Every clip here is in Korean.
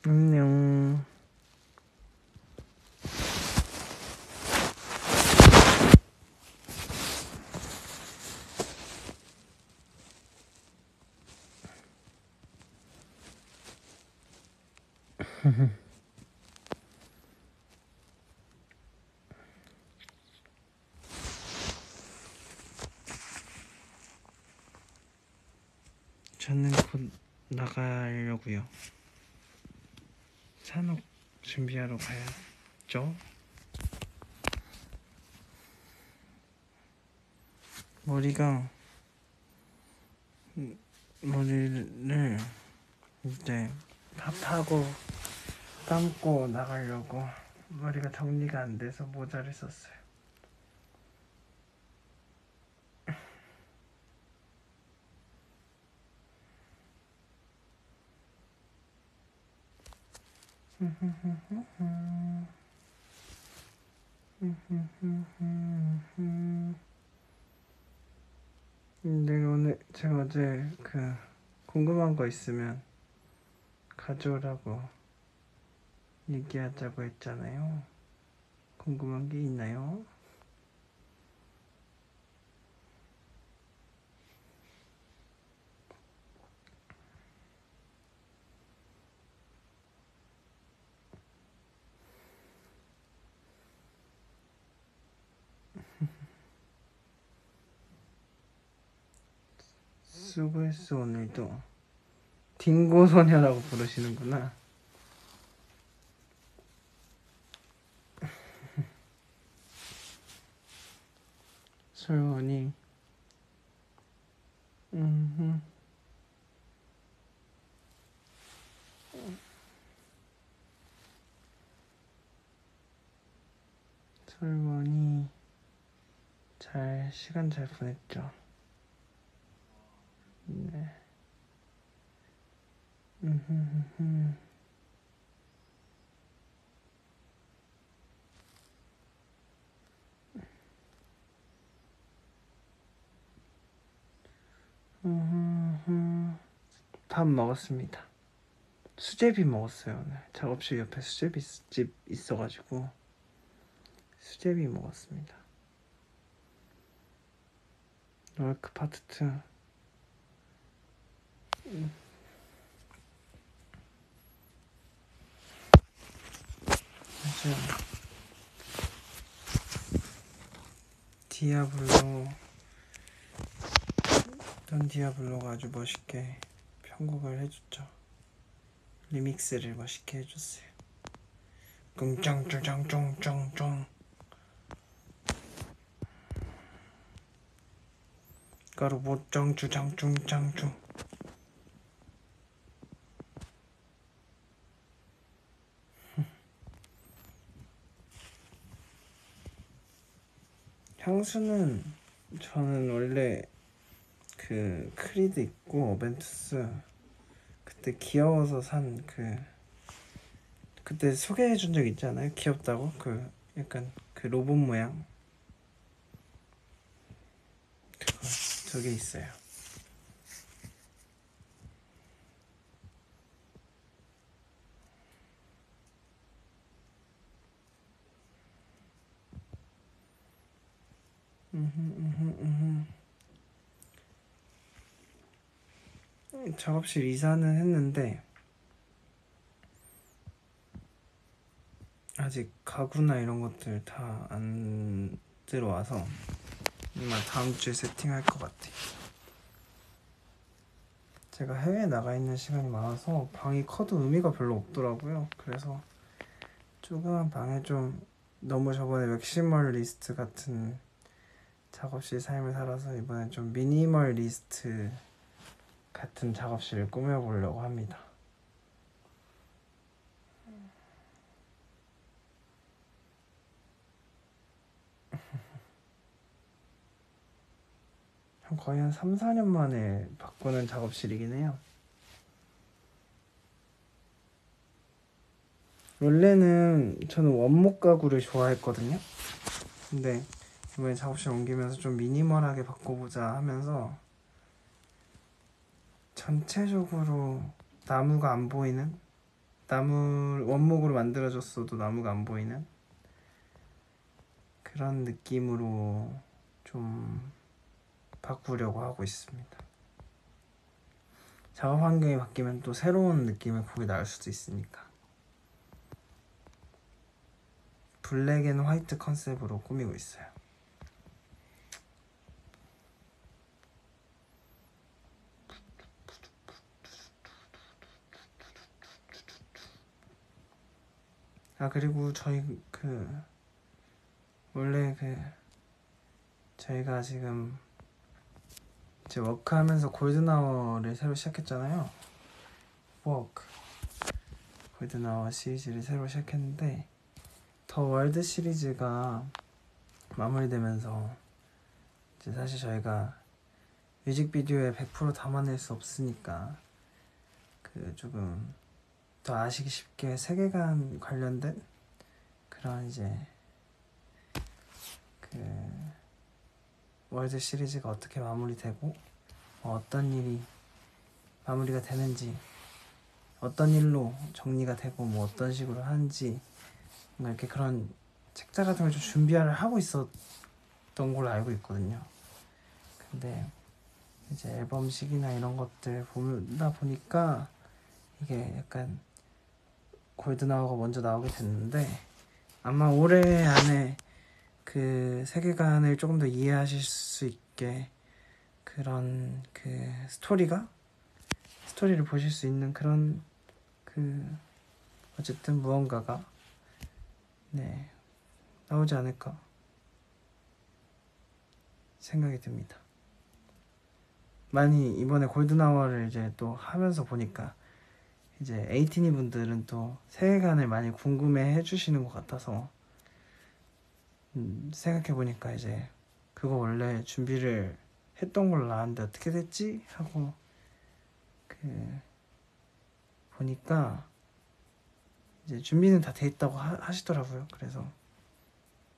안녕. 저는 곧 나가려고요. 산업 준비하러 가야죠. 머리를 이제 밥하고 감고 나가려고 머리가 정리가 안 돼서 모자를 썼어요. 제가 어제 궁금한 거 있으면 가져오라고 얘기하자고 했잖아요. 궁금한 게 있나요? 수고했어. 오늘도 딩고소녀라고 부르시는구나. 솔원이 솔원이 시간 잘 보냈죠? 네. 밥 먹었습니다. 수제비 먹었어요. 오늘 작업실 옆에 수제비집 있어가지고 수제비 먹었습니다. 롤크 파트 2 맞아요. 던 디아블로가 아주 멋있게 편곡을 해줬죠. 리믹스를 멋있게 해줬어요. 꿍짱쭈짱쫑쫑쫑 까루보짱쭈짱쭈짱쭈 향수는 저는 원래 크리드 있고 어벤투스 그때 귀여워서 산 그때 소개해준 적 있잖아요. 귀엽다고 약간 로봇 모양 저게 있어요. 작업실 이사는 했는데 아직 가구나 이런 것들 다 안 들어와서 아마 다음 주에 세팅할 것 같아요. 제가 해외에 나가 있는 시간이 많아서 방이 커도 의미가 별로 없더라고요. 그래서 조그만 방에 좀 너무 저번에 맥시멀리스트 같은 작업실 삶을 살아서 이번엔 좀 미니멀리스트 같은 작업실을 꾸며보려고 합니다. 거의 한 3, 4년 만에 바꾸는 작업실이긴 해요. 원래는 저는 원목 가구를 좋아했거든요. 근데 이번에 작업실 옮기면서 좀 미니멀하게 바꿔보자 하면서 전체적으로 나무가 안 보이는 나무 원목으로 만들어졌어도 나무가 안 보이는 그런 느낌으로 좀 바꾸려고 하고 있습니다. 작업 환경이 바뀌면 또 새로운 느낌의 곡이 나올 수도 있으니까. 블랙 앤 화이트 컨셉으로 꾸미고 있어요. 아, 그리고 저희 원래 저희가 지금 이제 워크하면서 골든아워를 새로 시작했잖아요. 워크 골든아워 시리즈를 새로 시작했는데 더 월드 시리즈가 마무리되면서 이제 사실 저희가 뮤직비디오에 100% 담아낼 수 없으니까 조금 더 아시기 쉽게 세계관 관련된 그런 이제 월드 시리즈가 어떻게 마무리되고 어떤 일이 마무리가 되는지, 어떤 일로 정리가 되고 어떤 식으로 하는지 이렇게 그런 책자 같은 걸 좀 준비를 하고 있었던 걸로 알고 있거든요. 근데 이제 앨범식이나 이런 것들 보다 보니까 이게 약간 골든아워가 먼저 나오게 됐는데 아마 올해 안에 그 세계관을 조금 더 이해하실 수 있게 그런 스토리를 보실 수 있는 그런 어쨌든 무언가가 나오지 않을까 생각이 듭니다. 많이 이번에 골든아워를 이제 또 하면서 보니까 이제 에이티니 분들은 또 세계관을 많이 궁금해 해주시는 것 같아서 생각해보니까 이제 그거 원래 준비를 했던 걸로 아는데 어떻게 됐지? 하고 보니까 이제 준비는 다 돼 있다고 하시더라고요. 그래서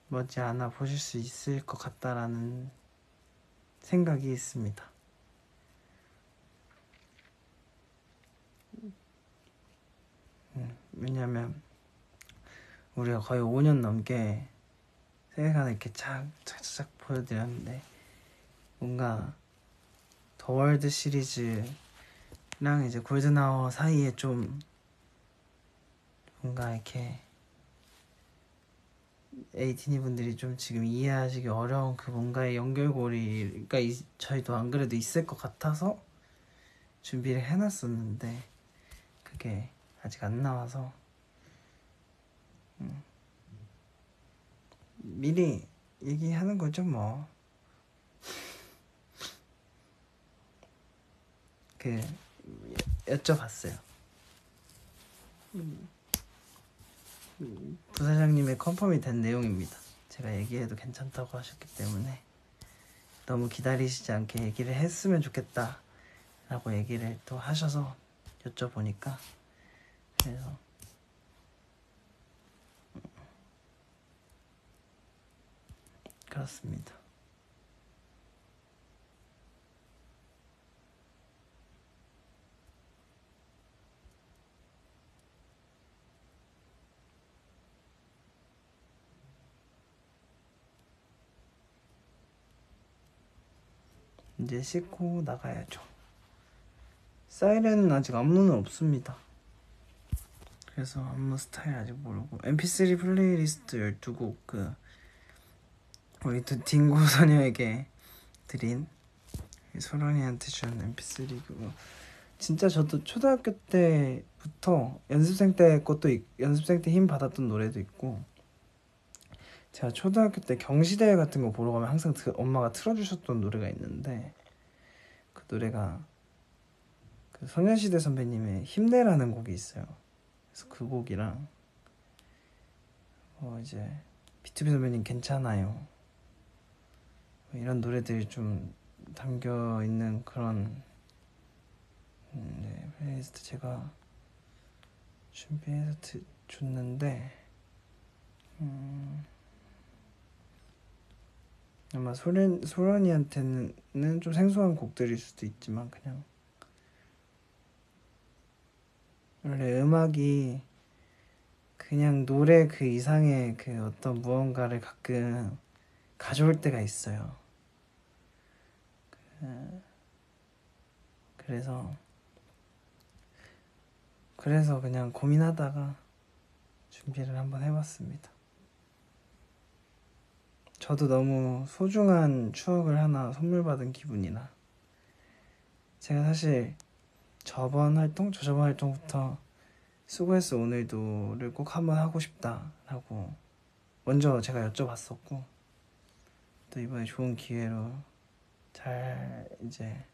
머지않아 보실 수 있을 것 같다라는 생각이 있습니다. 왜냐면 우리가 거의 5년 넘게 세계관을 이렇게 착착착 보여드렸는데 뭔가 더 월드 시리즈랑 이제 골든아워 사이에 좀 뭔가 이렇게 에이티니 분들이 좀 지금 이해하시기 어려운 뭔가의 연결고리가 저희도 안 그래도 있을 것 같아서 준비를 해놨었는데 그게 아직 안 나와서 미리 얘기하는 거죠 뭐. 여쭤봤어요. 부사장님의 컨펌이 된 내용입니다. 제가 얘기해도 괜찮다고 하셨기 때문에 너무 기다리시지 않게 얘기를 했으면 좋겠다 라고 얘기를 또 하셔서 여쭤보니까 그래서 그렇습니다. 이제 씻고 나가야죠. 사이렌은 아직 안무는 없습니다. 그래서 안무 스타일 아직 모르고 mp3 플레이리스트 12곡 우리 딩고 소녀에게 드린 소란이한테 준 mp3 그거 진짜 저도 초등학교 때부터 연습생 때 힘 받았던 노래도 있고 제가 초등학교 때 경시대회 같은 거 보러 가면 항상 엄마가 틀어주셨던 노래가 있는데 그 노래가 소녀시대 선배님의 힘내라는 곡이 있어요. 그래서 그 곡이랑 이제 B2B 선배님 괜찮아요 이런 노래들이 좀 담겨 있는 그런 플레이리스트 제가 준비해서 줬는데 아마 소련이한테는 좀 생소한 곡들일 수도 있지만 그냥 원래 음악이 그냥 노래 그 이상의 그 어떤 무언가를 가끔 가져올 때가 있어요. 그래서 그냥 고민하다가 준비를 한번 해봤습니다. 저도 너무 소중한 추억을 하나 선물 받은 기분이나, 제가 사실 저저번 활동부터 수고했어 오늘도를 꼭 한번 하고 싶다라고 먼저 제가 여쭤봤었고, 또 이번에 좋은 기회로 잘 이제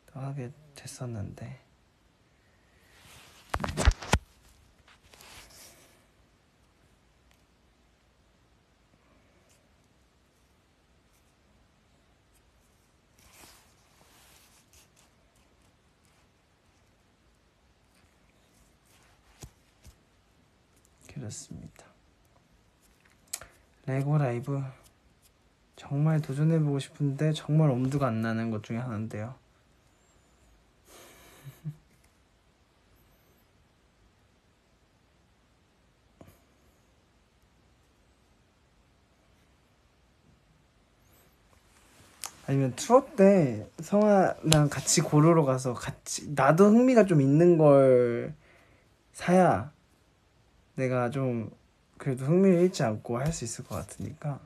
또 하게 됐었는데, 그렇습니다. 레고 라이브 정말 도전해보고 싶은데 정말 엄두가 안 나는 것 중에 하나인데요. 아니면 투어 때 성아랑 같이 고르러 가서 같이, 나도 흥미가 좀 있는 걸 사야 내가 좀 그래도 흥미를 잃지 않고 할 수 있을 것 같으니까,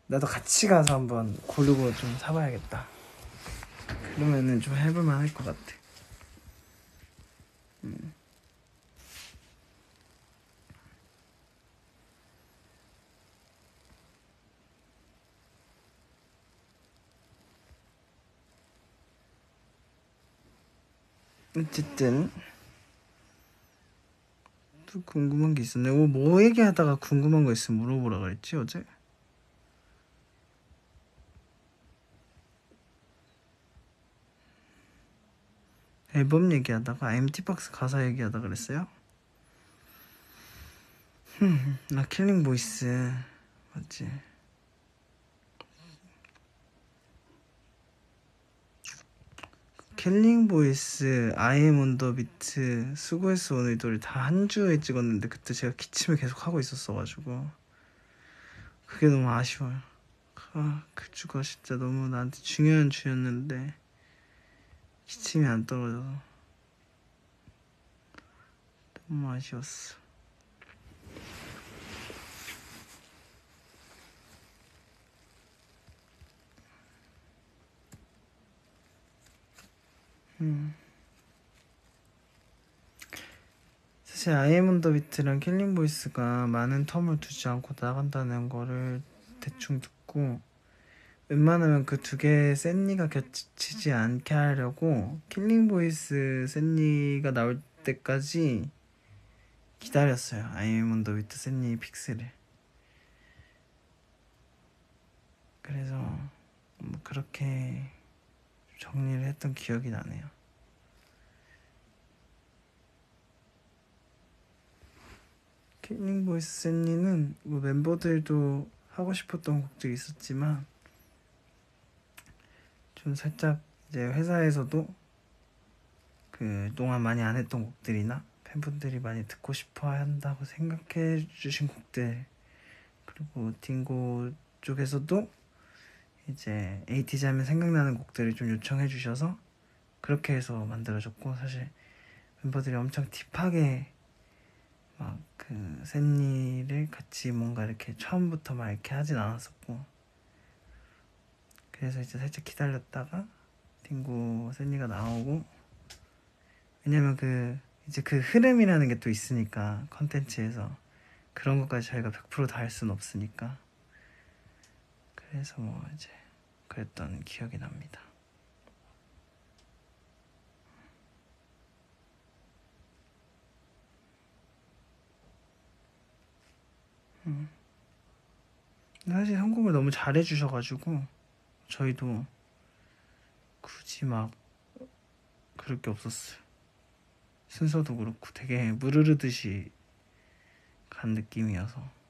나도 같이 가서 한번 고르고 좀 사봐야겠다. 그러면은 좀 해볼만 할 것 같아. 어쨌든 또 궁금한 게 있었네. 뭐 얘기하다가 궁금한 거 있으면 물어보라 그랬지 어제? 앨범 얘기하다가 엠티박스 가사 얘기하다 그랬어요? 나 킬링 보이스 맞지? 킬링 보이스, 아이엠 언더 비트, 수고했어 오늘도를 다 한 주에 찍었는데, 그때 제가 기침을 계속 하고 있었어가지고 그게 너무 아쉬워요. 그 주가 진짜 너무 나한테 중요한 주였는데 기침이 안 떨어져서 너무 아쉬웠어. 사실 아이엠 언더 비트랑 킬링 보이스가 많은 텀을 두지 않고 나간다는 거를 대충 듣고, 웬만하면 그 두 개의 샌니가 겹치지 않게 하려고 킬링 보이스 샌니가 나올 때까지 기다렸어요. 아이엠 언더 비트 샌니 픽스를. 그래서 뭐 그렇게 정리를 했던 기억이 나네요. 킬링 보이스 샌니는 뭐 멤버들도 하고 싶었던 곡들이 있었지만, 좀 살짝 이제 회사에서도 그동안 많이 안 했던 곡들이나 팬분들이 많이 듣고 싶어 한다고 생각해 주신 곡들, 그리고 딩고 쪽에서도 이제 에이티즈 하면 생각나는 곡들을 좀 요청해 주셔서 그렇게 해서 만들어졌고, 사실 멤버들이 엄청 딥하게 막 그 샌니를 같이 뭔가 이렇게 처음부터 막 이렇게 하진 않았었고, 그래서 이제 살짝 기다렸다가 딩고 샌니가 나오고, 왜냐면 이제 그 흐름이라는 게 또 있으니까 컨텐츠에서 그런 것까지 저희가 100% 다 할 수는 없으니까, 그래서 뭐 이제 그랬던 기억이 납니다. 사실 선곡을 너무 잘해 주셔가지고 저희도 굳이 막 그럴 게 없었어요. 순서도 그렇고 되게 무르르듯이 간 느낌이어서.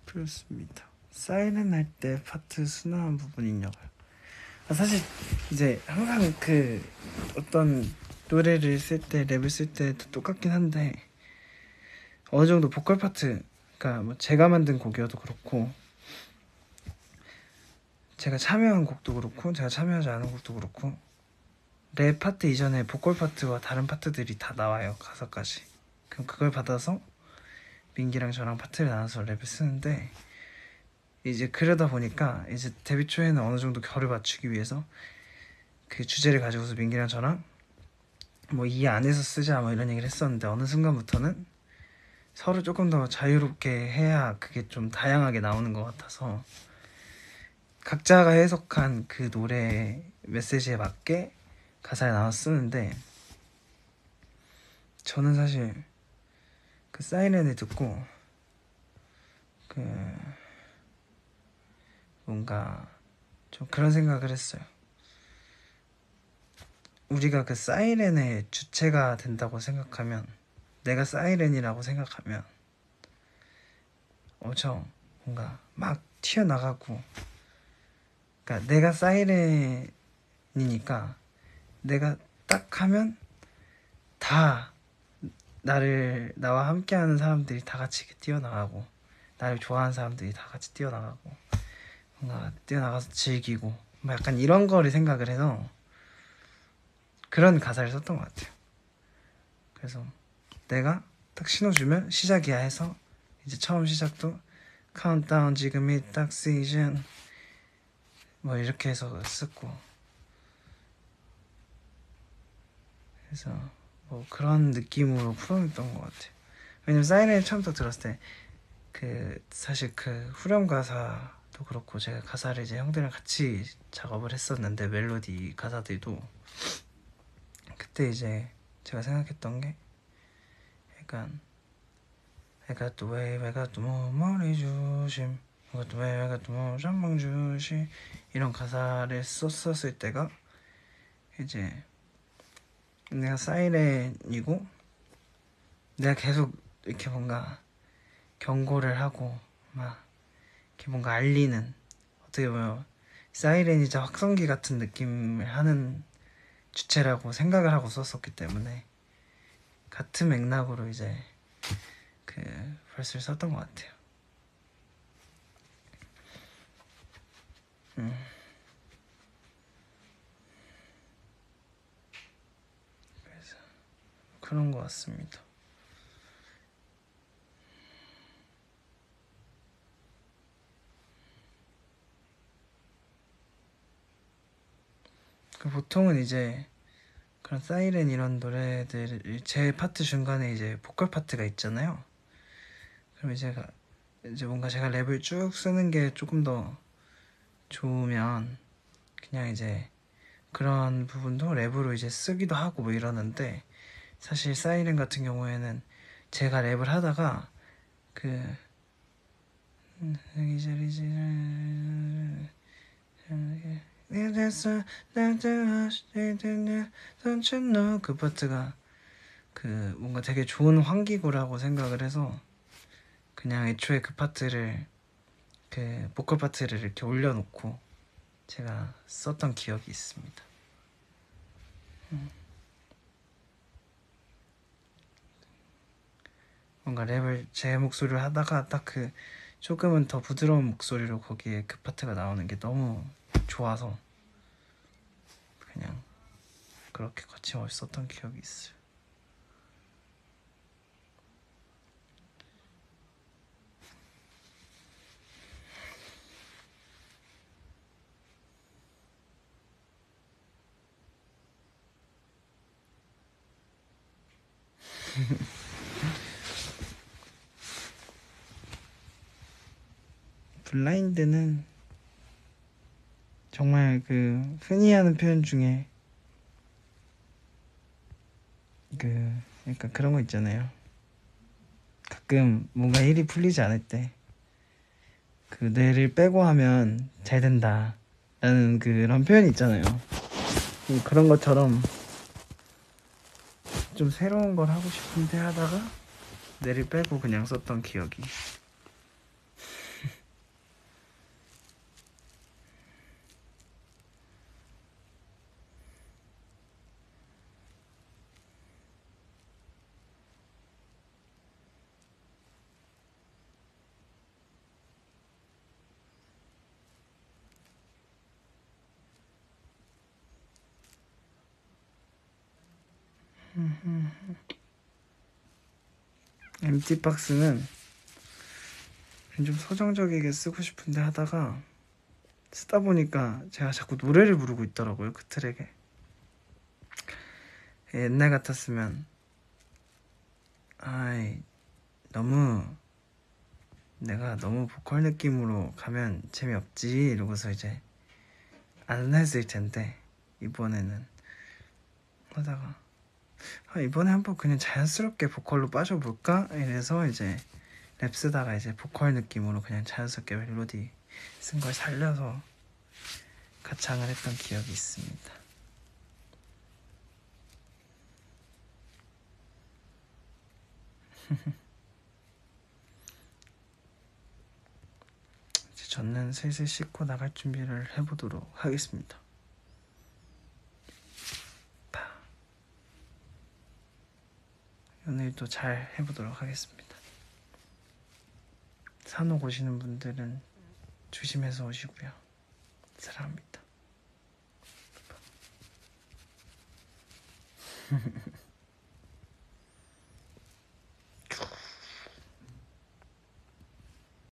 그렇습니다. 사이렌 할 때 파트 순화한 부분이 있냐고요? 사실 이제 항상 그 어떤 노래를 쓸 때 랩을 쓸 때도 똑같긴 한데 어느 정도 보컬 파트, 그러니까 뭐 제가 만든 곡이어도 그렇고 제가 참여한 곡도 그렇고 제가 참여하지 않은 곡도 그렇고 랩 파트 이전에 보컬 파트와 다른 파트들이 다 나와요, 가사까지. 그럼 그걸 받아서 민기랑 저랑 파트를 나눠서 랩을 쓰는데 이제 그러다 보니까 이제 데뷔 초에는 어느 정도 결을 맞추기 위해서 그 주제를 가지고서 민기랑 저랑 뭐 이 안에서 쓰자 뭐 이런 얘기를 했었는데 어느 순간부터는 서로 조금 더 자유롭게 해야 그게 좀 다양하게 나오는 것 같아서 각자가 해석한 그 노래 메시지에 맞게 가사를 나눠 쓰는데 저는 사실 그 사이렌을 듣고 그 뭔가 좀 그런 생각을 했어요. 우리가 그 사이렌의 주체가 된다고 생각하면, 내가 사이렌이라고 생각하면 엄청 뭔가 막 튀어나가고, 그러니까 내가 사이렌이니까 내가 딱 하면 다 나와 함께하는 사람들이 다 같이 이렇게 뛰어나가고, 나를 좋아하는 사람들이 다 같이 뛰어나가고, 뭔가 뛰어나가서 즐기고 뭐 약간 이런 거를 생각을 해서 그런 가사를 썼던 것 같아요. 그래서 내가 딱 신호주면 시작이야 해서 이제 처음 시작도 카운트다운 지금이 딱 시즌 뭐 이렇게 해서 썼고, 그래서 뭐 그런 느낌으로 풀어냈던 것 같아요. 왜냐면 사이렌 처음부터 들었을 때 그 사실 그 후렴 가사도 그렇고 제가 가사를 이제 형들이랑 같이 작업을 했었는데 멜로디 가사들도 그때 이제 제가 생각했던 게 약간 I got the way, I got the 머리 조심, I got the way, I got the 전방 주시 이런 가사를 썼었을 때가 이제 내가 사이렌이고 내가 계속 이렇게 뭔가 경고를 하고 막 이렇게 뭔가 알리는, 어떻게 보면 사이렌이자 확성기 같은 느낌을 하는 주체라고 생각을 하고 썼었기 때문에 같은 맥락으로 이제 그 벌스를 썼던 것 같아요. 그래서 그런 것 같습니다. 보통은 이제 그런 사이렌 이런 노래들 제 파트 중간에 이제 보컬 파트가 있잖아요. 그럼 이제 뭔가 제가 랩을 쭉 쓰는 게 조금 더 좋으면 그냥 이제 그런 부분도 랩으로 이제 쓰기도 하고 뭐 이러는데, 사실 사이렌 같은 경우에는 제가 랩을 하다가 그 그 파트가 그 뭔가 되게 좋은 환기구라고 생각을 해서 그냥 애초에 그 파트를 그 보컬 파트를 이렇게 올려놓고 제가 썼던 기억이 있습니다. 뭔가 랩을 제 목소리로 하다가 딱 그 조금은 더 부드러운 목소리로 거기에 그 파트가 나오는 게 너무 좋아서 그냥 그렇게 거침없이 썼던 기억이 있어요. 블라인드는 정말 그 흔히 하는 표현 중에 그 약간 그런 거 있잖아요. 가끔 뭔가 일이 풀리지 않을 때 그 뇌를 빼고 하면 잘 된다 라는 그런 표현이 있잖아요. 그런 것처럼 좀 새로운 걸 하고 싶은데 하다가 뇌를 빼고 그냥 썼던 기억이 엠티박스는 좀 서정적이게 쓰고 싶은데 하다가 쓰다 보니까 제가 자꾸 노래를 부르고 있더라고요, 그 트랙에. 옛날 같았으면 아이 너무 내가 너무 보컬 느낌으로 가면 재미없지 이러고서 이제 안 했을 텐데, 이번에는 하다가 이번에 한번 그냥 자연스럽게 보컬로 빠져볼까 이래서 이제 랩 쓰다가 이제 보컬 느낌으로 그냥 자연스럽게 멜로디 쓴 걸 살려서 가창을 했던 기억이 있습니다. 이제 저는 슬슬 씻고 나갈 준비를 해보도록 하겠습니다. 오늘도 잘 해보도록 하겠습니다. 산옥 오시는 분들은 조심해서 오시고요. 사랑합니다.